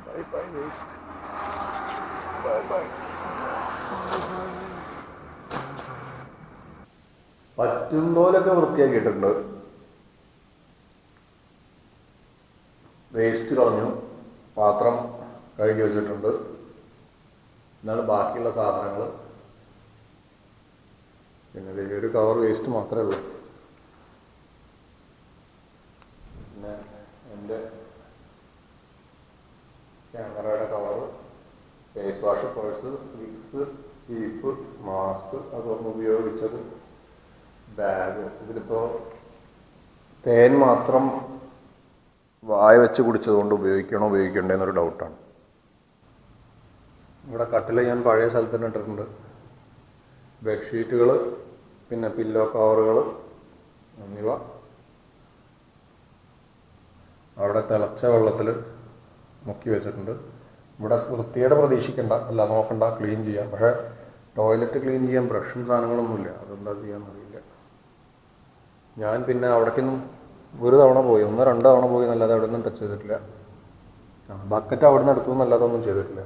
Bye bye waste. Bye bye. പറ്റും പോലൊക്കെ വൃത്തിയാക്കിയിട്ടുണ്ട്. Waste കളഞ്ഞു, പാത്രം കഴുകി വെച്ചിട്ടുണ്ട്. എന്നാണ് ബാക്കിയുള്ള സാധനങ്ങൾ. പിന്നെ ഒരു കവർ വേസ്റ്റ് മാത്രമേ ഉള്ളൂ. പിന്നെ എൻ്റെ ക്യാമറയുടെ cover, face wash, purse, Vicks, ചീപ്പ്, മാസ്ക്, അതൊന്നും ഉപയോഗിച്ചത്, ബാഗ്. ഇതിലിപ്പോൾ തേൻ മാത്രം വായ വെച്ച് കുടിച്ചതുകൊണ്ട് ഉപയോഗിക്കണ്ടേന്നൊരു ഡൗട്ടാണ്. ഇവിടെ കട്ടിൽ ഞാൻ പഴയ സ്ഥലത്ത് തന്നെ ഇട്ടിട്ടുണ്ട്. ബെഡ്ഷീറ്റുകൾ, പിന്നെ പില്ലോ കവറുകൾ എന്നിവ അവിടെ തിളച്ച വെള്ളത്തിൽ മുക്കി വെച്ചിട്ടുണ്ട്. ഇവിടെ വൃത്തിയുടെ പ്രതീക്ഷിക്കണ്ട, അല്ല നോക്കണ്ട, ക്ലീൻ ചെയ്യാം. പക്ഷേ ടോയ്ലറ്റ് ക്ലീൻ ചെയ്യാൻ ബ്രഷും സാധനങ്ങളൊന്നുമില്ല. അതെന്താ ചെയ്യാന്നറിയില്ല. ഞാൻ പിന്നെ അവിടേക്കൊന്നും ഒരു തവണ പോയി, 1-2 തവണ പോയി എന്നല്ലാതെ അവിടെ നിന്നും ടച്ച് ചെയ്തിട്ടില്ല. ബക്കറ്റ് അവിടെ നിന്ന് എടുത്തു എന്നല്ലാതെ ഒന്നും ചെയ്തിട്ടില്ല.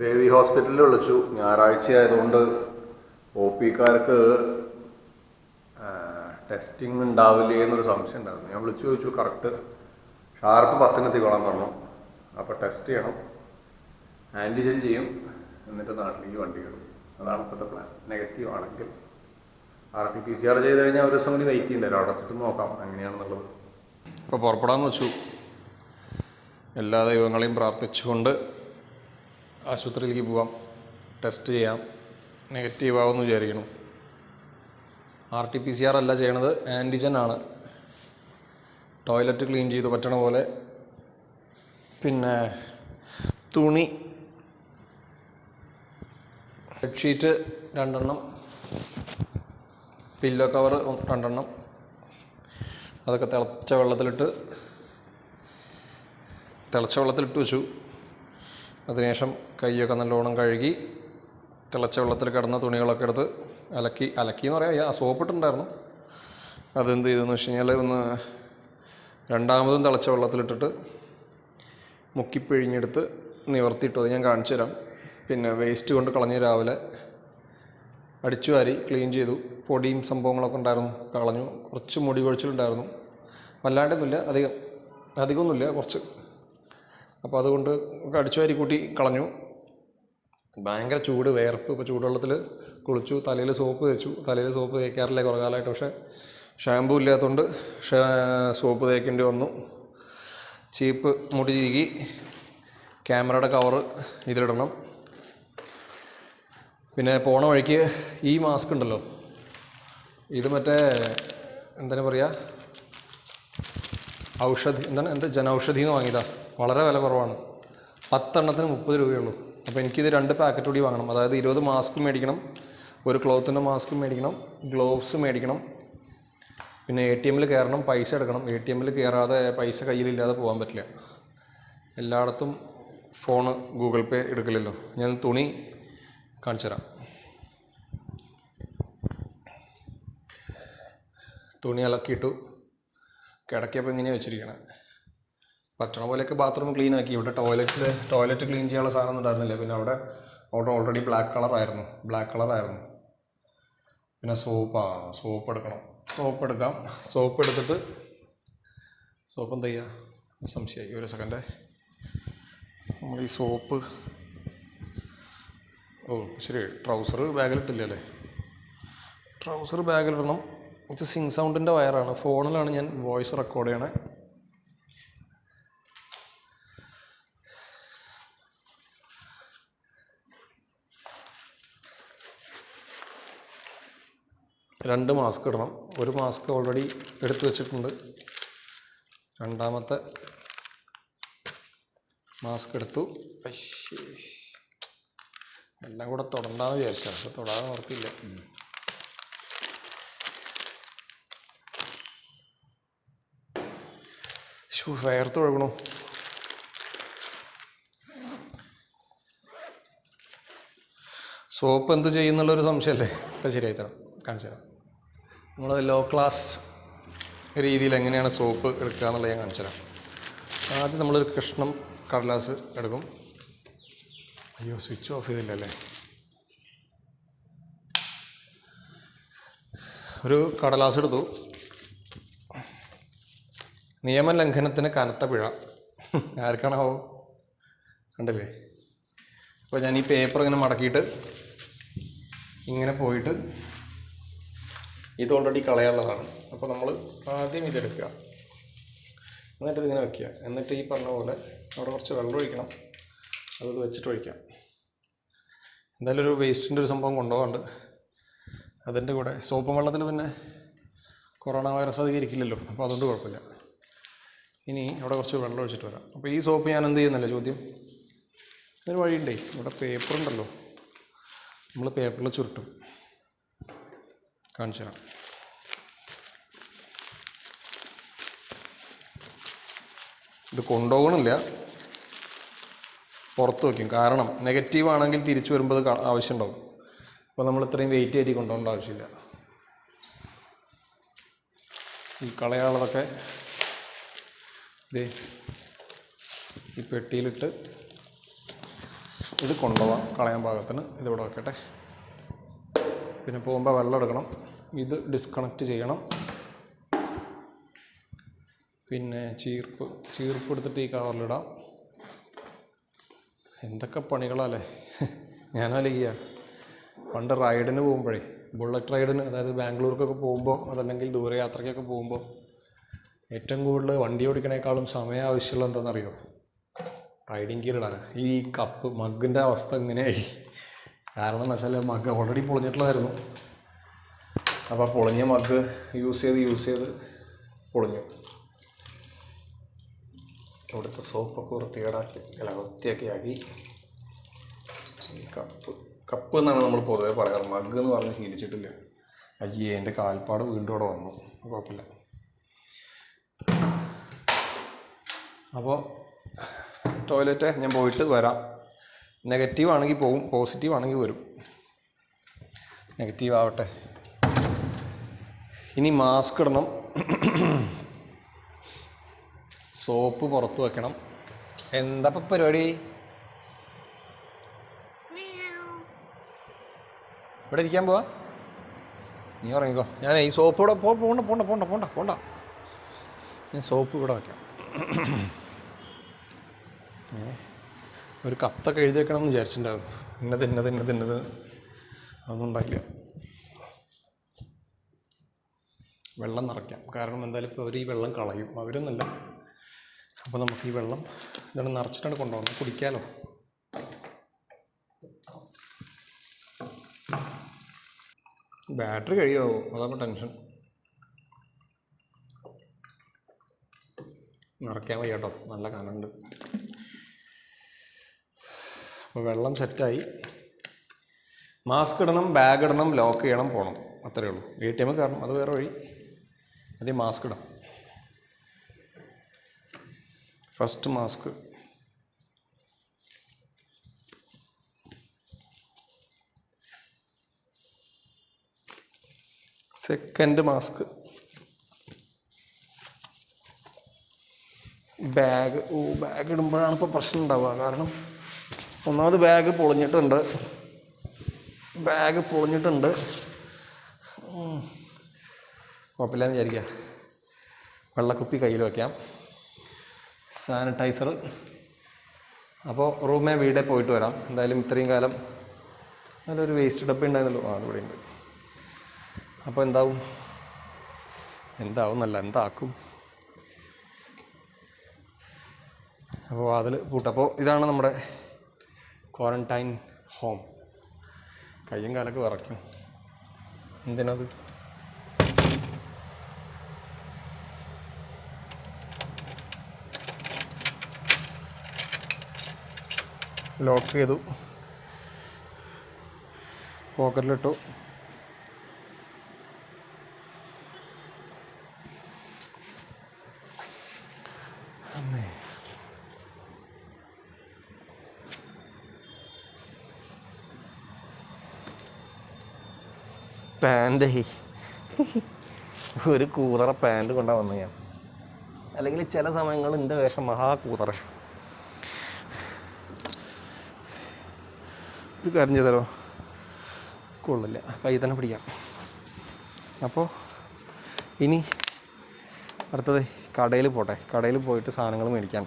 ദേവി ഹോസ്പിറ്റലിൽ വിളിച്ചു. ഞായറാഴ്ച ആയതുകൊണ്ട് ഒ പിക്കാർക്ക് ടെസ്റ്റിംഗ് ഉണ്ടാവില്ലേ എന്നൊരു സംശയം ഉണ്ടായിരുന്നു. ഞാൻ വിളിച്ചു ചോദിച്ചു. കറക്റ്റ് ഷാർപ്പ് 10-ന് എത്തിക്കോളാൻ പറഞ്ഞു. അപ്പോൾ ടെസ്റ്റ് ചെയ്യണം, ആൻറ്റിജൻ ചെയ്യും, എന്നിട്ട് നാട്ടിലേക്ക് വണ്ടി കയറും. അതാണ് ഇപ്പോഴത്തെ പ്ലാൻ. നെഗറ്റീവ് ആണെങ്കിൽ RT-PCR ചെയ്ത് കഴിഞ്ഞാൽ ഒരു ദിവസം കൂടി വെയിറ്റ് ചെയ്യണ്ടല്ലോ, അവിടെ വെച്ചിട്ട് നോക്കാം എങ്ങനെയാണെന്നുള്ളത്. അപ്പോൾ പുറപ്പെടാമെന്ന് വെച്ചു. എല്ലാ ദൈവങ്ങളെയും പ്രാർത്ഥിച്ചുകൊണ്ട് ആശുപത്രിയിലേക്ക് പോവാം, ടെസ്റ്റ് ചെയ്യാം, നെഗറ്റീവ് ആവുമെന്ന് വിചാരിക്കണം. RT-PCR അല്ല ചെയ്യണത്, ആൻറ്റിജൻ ആണ്. ടോയ്ലറ്റ് ക്ലീൻ ചെയ്ത് പറ്റണ പോലെ, പിന്നെ തുണി, ബെഡ്ഷീറ്റ് 2 എണ്ണം, പില്ലോ കവർ 2 എണ്ണം, അതൊക്കെ തിളച്ച വെള്ളത്തിലിട്ട് വെച്ചു. അതിനുശേഷം കൈയൊക്കെ നല്ലോണം കഴുകി തിളച്ച വെള്ളത്തിൽ കിടന്ന തുണികളൊക്കെ എടുത്ത് അലക്കി എന്ന് പറയാം, സോപ്പിട്ടുണ്ടായിരുന്നു. അതെന്ത് ചെയ്തെന്ന് വെച്ച് കഴിഞ്ഞാൽ ഒന്ന് രണ്ടാമതും തിളച്ച വെള്ളത്തിലിട്ടിട്ട് മുക്കിപ്പിഴിഞ്ഞെടുത്ത് നിവർത്തിയിട്ടു. അത് ഞാൻ കാണിച്ചു തരാം. പിന്നെ വേസ്റ്റ് കൊണ്ട് കളഞ്ഞ് രാവിലെ അടിച്ചു വാരി ക്ലീൻ ചെയ്തു. പൊടിയും സംഭവങ്ങളൊക്കെ ഉണ്ടായിരുന്നു, കളഞ്ഞു. കുറച്ച് മുടി കൊഴിച്ചിലുണ്ടായിരുന്നു, വല്ലാണ്ടൊന്നുമില്ല, അധികമൊന്നുമില്ല, കുറച്ച്. അപ്പോൾ അതുകൊണ്ട് അടിച്ചു വാരി കൂട്ടി കളഞ്ഞു. ഭയങ്കര ചൂട്, വേർപ്പ്. ഇപ്പോൾ ചൂടുവെള്ളത്തിൽ കുളിച്ചു, തലയിൽ സോപ്പ് തേച്ചു. തലയിൽ സോപ്പ് തേക്കാറില്ല കുറേ കാലമായിട്ട്, പക്ഷേ ഷാമ്പൂ ഇല്ലാത്തതുകൊണ്ട് സോപ്പ് തേക്കേണ്ടി വന്നു. ചീപ്പ് മുടി ചീകി. ക്യാമറയുടെ കവറ് ഇതിലിടണം. പിന്നെ പോണ വഴിക്ക് ഈ മാസ്ക് ഉണ്ടല്ലോ, ഇത് മറ്റേ എന്താണ് പറയുക, ജനൌഷധി എന്ന് വാങ്ങിയതാണ്. വളരെ വില കുറവാണ്, 10 എണ്ണത്തിന് 30 രൂപയുള്ളൂ. അപ്പോൾ എനിക്കിത് 2 പാക്കറ്റ് കൂടി വാങ്ങണം. അതായത് 20 മാസ്ക് മേടിക്കണം, ഒരു ക്ലോത്തിൻ്റെ മാസ്ക് മേടിക്കണം, ഗ്ലോവ്സ് മേടിക്കണം. പിന്നെ ATM-ൽ കയറണം, പൈസ എടുക്കണം. ATM-ൽ കയറാതെ പൈസ കയ്യിലില്ലാതെ പോകാൻ പറ്റില്ല. എല്ലായിടത്തും ഫോണ് ഗൂഗിൾ പേ എടുക്കില്ലല്ലോ. ഞാൻ തുണി കാണിച്ചു തരാം. തുണി അലക്കിയിട്ടു. കിടക്കിയപ്പോൾ ഇങ്ങനെയാണ് വെച്ചിരിക്കണം. പറ്റണ പോലെയൊക്കെ ബാത്റൂം ക്ലീൻ ആക്കി. ഇവിടെ ടോയ്ലറ്റ് ക്ലീൻ ചെയ്യാനുള്ള സാധനം ഒന്നും ഉണ്ടായിരുന്നില്ല. പിന്നെ അവിടെ ഓൾറെഡി ബ്ലാക്ക് കളറായിരുന്നു. പിന്നെ സോപ്പ് എടുക്കണം. സോപ്പ് എടുത്തിട്ട് സോപ്പ് എന്ത് ചെയ്യുക സംശയമായി. ഒരു സെക്കൻഡ്. നമ്മൾ ഈ സോപ്പ് ശരി, ട്രൗസർ ബാഗിലിട്ടില്ലല്ലേ? ട്രൗസർ ബാഗിലിടണം. ഇത് സിങ് സൗണ്ടിൻ്റെ വയറാണ്. ഫോണിലാണ് ഞാൻ വോയിസ് റെക്കോർഡ് ചെയ്യണേ. രണ്ട് മാസ്ക് ഇടണം. ഒരു മാസ്ക് ഓൾറെഡി എടുത്തു വെച്ചിട്ടുണ്ട്. രണ്ടാമത്തെ മാസ്ക് എടുത്തു. എല്ലാം കൂടെ തൊടണ്ടാന്ന് വിചാരിച്ചാൽ പക്ഷെ തൊടാതെ ഓർത്തില്ല. വയർത്ത് ഒഴുകണു. സോപ്പ് എന്ത് ചെയ്യുന്നുള്ളൊരു സംശയമല്ലേ? ഇപ്പം ശരിയായി തരാം, കാണിച്ചു തരാം. നമ്മൾ ലോ ക്ലാസ് രീതിയിൽ എങ്ങനെയാണ് സോപ്പ് എടുക്കുക എന്നുള്ളത് ഞാൻ കാണിച്ചു തരാം. ആദ്യം നമ്മളൊരു കഷ്ണം കടലാസ് എടുക്കും. അയ്യോ, സ്വിച്ച് ഓഫ് ചെയ്തില്ലല്ലേ. ഒരു കടലാസ് എടുത്തു. നിയമലംഘനത്തിന് കനത്ത പിഴ. ആർക്കാണാവോ? കണ്ടില്ലേ? അപ്പോൾ ഞാൻ ഈ പേപ്പർ ഇങ്ങനെ മടക്കിയിട്ട് ഇങ്ങനെ പോയിട്ട് ഇത് ഓൾറെഡി കളയാനുള്ളതാണ്. അപ്പോൾ നമ്മൾ ആദ്യം ഇതെടുക്കുക, എന്നിട്ട് ഇതിങ്ങനെ വയ്ക്കുക. എന്നിട്ട് ഈ പറഞ്ഞ പോലെ അവിടെ കുറച്ച് വെള്ളം ഒഴിക്കണം. അത് വെച്ചിട്ട് ഒഴിക്കാം. എന്തായാലും ഒരു വേസ്റ്റിൻ്റെ ഒരു സംഭവം കൊണ്ടുപോകാണ്ട്. അതിൻ്റെ കൂടെ സോപ്പും വെള്ളത്തിൽ പിന്നെ കൊറോണ വൈറസ് അധികം ഇരിക്കില്ലല്ലോ, അപ്പോൾ അതുകൊണ്ട് കുഴപ്പമില്ല. ഇനി അവിടെ കുറച്ച് വെള്ളം ഒഴിച്ചിട്ട് വരാം. അപ്പോൾ ഈ സോപ്പ് ഞാൻ എന്ത് ചെയ്യുന്നല്ലേ ചോദ്യം? ഒരു വഴിയുണ്ടേ, ഇവിടെ പേപ്പർ ഉണ്ടല്ലോ, നമ്മൾ പേപ്പറിൽ ചുരുട്ടും. കാണിച്ചു തരാം. ഇത് കൊണ്ടുപോകണില്ല, പുറത്ത് വയ്ക്കും. കാരണം നെഗറ്റീവ് ആണെങ്കിൽ തിരിച്ചു വരുമ്പോൾ അത് ആവശ്യമുണ്ടാവും. അപ്പോൾ നമ്മൾ ഇത്രയും വെയിറ്റ് ആയിട്ട് കൊണ്ടുപോകേണ്ട ആവശ്യമില്ല. ഈ കളയാനുള്ളതൊക്കെ ഈ പെട്ടിയിലിട്ട് ഇത് കൊണ്ടുപോകാം കളയാൻ പാകത്തിന്. ഇതിവിടെ വെക്കട്ടെ. പിന്നെ പോകുമ്പോൾ വെള്ളം എടുക്കണം. ഇത് ഡിസ്കണക്റ്റ് ചെയ്യണം. പിന്നെ ചീർപ്പ് എടുത്തിട്ട് ഈ കവറിലിടാം. എന്തൊക്കെ പണികളല്ലേ ഞാനാലോചിക്കുക. പണ്ട് റൈഡിന് പോകുമ്പോഴേ, ബുള്ളറ്റ് റൈഡിന്, അതായത് ബാംഗ്ലൂർക്കൊക്കെ പോകുമ്പോൾ, അതല്ലെങ്കിൽ ദൂരയാത്രയ്ക്കൊക്കെ പോകുമ്പോൾ ഏറ്റവും കൂടുതൽ വണ്ടി ഓടിക്കണേക്കാളും സമയം ആവശ്യമുള്ള എന്താണെന്നറിയോ? റൈഡിങ് ഗിയർ ഇടാൻ. ഈ മഗ്ഗിൻ്റെ അവസ്ഥ ഇങ്ങനെയായി. കാരണം എന്ന് വെച്ചാൽ മഗ്ഗ് ഓൾറെഡി പൊളിഞ്ഞിട്ടുള്ളതായിരുന്നു. അപ്പോൾ പൊളിഞ്ഞ മഗ്ഗ് യൂസ് ചെയ്ത് പൊളിഞ്ഞു. ഇവിടുത്തെ സോപ്പൊക്കെ വൃത്തിയാക്കി ആക്കി. ഈ കപ്പ് എന്നാണ് നമ്മൾ പൊതുവെ പറയാറ്. മഗ്ഗ് എന്ന് പറഞ്ഞ് ശീലിച്ചിട്ടില്ല. അയ്യേ, എൻ്റെ കാൽപ്പാട് വീണ്ടും അവിടെ വന്നു. കുഴപ്പമില്ല. അപ്പോൾ ടോയ്ലറ്റ് ഞാൻ പോയിട്ട് വരാം. നെഗറ്റീവ് ആണെങ്കിൽ പോവും, പോസിറ്റീവ് ആണെങ്കിൽ വരും. നെഗറ്റീവ് ആവട്ടെ. ഇനി മാസ്ക് ഇടണം, സോപ്പ് പുറത്ത് വെക്കണം. എന്താ ഇപ്പം പരിപാടി? ഇവിടെ ഇരിക്കാൻ പോവാ? നീ ഉറങ്ങിക്കോ. ഞാൻ ഈ സോപ്പ് ഇവിടെ പോണ്ട. ഞാൻ സോപ്പ് ഇവിടെ വയ്ക്കാം. ഒരു കത്തൊക്കെ എഴുതി വെക്കണം എന്ന് വിചാരിച്ചിട്ടുണ്ടാവും. ഇന്നത് അതൊന്നും ഉണ്ടാക്കില്ല. വെള്ളം നിറയ്ക്കാം. കാരണം എന്തായാലും ഇപ്പോൾ അവർ ഈ വെള്ളം കളയും. അവരൊന്നല്ല. അപ്പോൾ നമുക്ക് ഈ വെള്ളം ഇതാണ് നിറച്ചിട്ടാണ് കൊണ്ടുപോകുന്നത്. കുടിക്കാമല്ലോ. ബാറ്ററി കഴിയുമോ? അതാണ് ടെൻഷൻ. നിറയ്ക്കാൻ വയ്യ കേട്ടോ, നല്ല കനമുണ്ട്. അപ്പോൾ വെള്ളം സെറ്റായി. മാസ്ക് ഇടണം, ബാഗ് ഇടണം, ലോക്ക് ചെയ്യണം, പോകണം. അത്രയേ ഉള്ളൂ. ATM കയറണം, അത് വേറെ വഴി. ആദ്യം മാസ്ക് ഇടാം. First mask. Second mask. Bag ഇടുമ്പോഴാണ് ഇപ്പോൾ പ്രശ്നം ഉണ്ടാവുക. കാരണം ഒന്നാമത് ബാഗ് പൊളിഞ്ഞിട്ടുണ്ട്. കുഴപ്പമില്ലെന്ന് വിചാരിക്കുക. വെള്ളക്കുപ്പി കയ്യിൽ വയ്ക്കാം. സാനിറ്റൈസർ. അപ്പോൾ വീടേ പോയിട്ട് വരാം. എന്തായാലും ഇത്രയും കാലം നല്ലൊരു വേസ്റ്റ് ഡബ്ബ ഉണ്ടായിരുന്നല്ലോ, അതിവിടെ ഉണ്ട്. അപ്പോൾ എന്താവും എന്താക്കും. അപ്പോൾ അതിൽ പൂട്ടപ്പോൾ ഇതാണ് നമ്മുടെ ക്വാറന്റൈൻ ഹോം. കയ്യും കാലൊക്കെ വിറയ്ക്കും. എന്തിനത്? ലോക്ക് ചെയ്തു, പോക്കറ്റിലിട്ടു. പാൻ്റ് ഒരു കൂതറ പാൻ്റ് കൊണ്ടാ വന്നു ഞാൻ. അല്ലെങ്കിൽ ചില സമയങ്ങളിൽ എൻ്റെ വേഷം മഹാകൂതറ. ഒരു കാര്യം ചെയ്താലോ? കൊള്ളില്ല, കൈ തന്നെ പിടിക്കാം. അപ്പോൾ ഇനി അടുത്തത് കടയിൽ പോട്ടെ. കടയിൽ പോയിട്ട് സാധനങ്ങൾ മേടിക്കാൻ.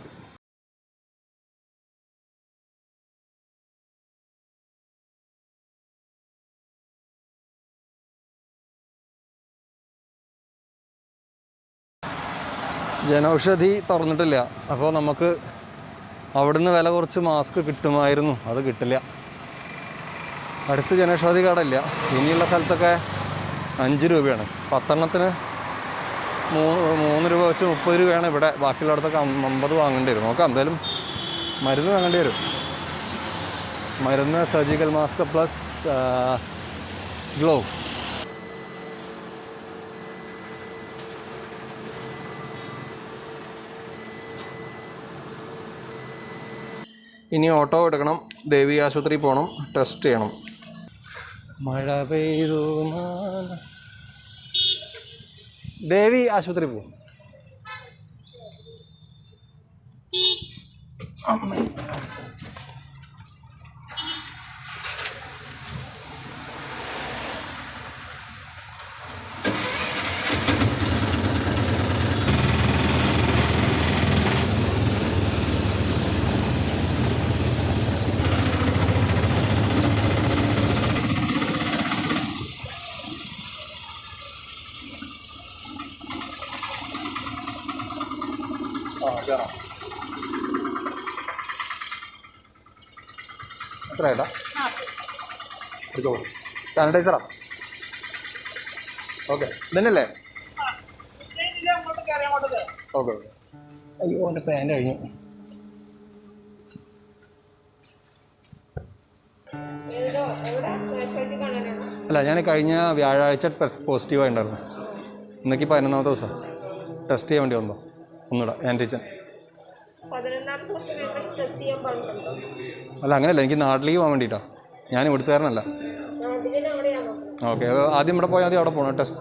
ജനൌഷധി തുറന്നിട്ടില്ല. അപ്പോൾ നമുക്ക് അവിടുന്ന് വില കുറച്ച് മാസ്ക് കിട്ടുമായിരുന്നു, അത് കിട്ടില്ല. അടുത്ത് ജനൌഷധി കടയില്ല. ഇനിയുള്ള സ്ഥലത്തൊക്കെ 5 രൂപയാണ് 10 എണ്ണത്തിന്. 3 രൂപ വെച്ച് 30 രൂപയാണ് ഇവിടെ. ബാക്കിയുള്ളിടത്തൊക്കെ 50 വാങ്ങേണ്ടി വരും. നോക്കാം, എന്തായാലും മരുന്ന് വാങ്ങേണ്ടി വരും. മരുന്ന്, സർജിക്കൽ മാസ്ക് പ്ലസ് ഗ്ലോ. ഇനി ഓട്ടോ എടുക്കണം, ദേവി ആശുപത്രി പോകണം, ടെസ്റ്റ് ചെയ്യണം. മഴ പെയ്തു ദേവി ആശുപത്രി പോകും. എത്ര ഏട്ടാ? എടുത്തോളൂ. സാനിറ്റൈസറാ? ഓക്കെ, ഇതന്നെയല്ലേ? Okay okay. അയ്യോ, എൻ്റെ പാൻ്റ് കഴിഞ്ഞു. അല്ല, ഞാൻ കഴിഞ്ഞ വ്യാഴാഴ്ച പോസിറ്റീവായി ഉണ്ടായിരുന്നു. ഇന്നേക്ക് 11ാമത്തെ ദിവസം. ടെസ്റ്റ് ചെയ്യാൻ വേണ്ടി വന്നോ ഒന്നുകൂടെ ആൻറ്റിജൻ. അല്ല, അങ്ങനെയല്ല, എനിക്ക് നാട്ടിലേക്ക് പോകാൻ വേണ്ടിയിട്ടാണ്. ഞാൻ ഇവിടുത്തുകാരനല്ല. ഓക്കെ, ആദ്യം ഇവിടെ പോയാൽ മതി, അവിടെ പോകണം ടെസ്റ്റ്.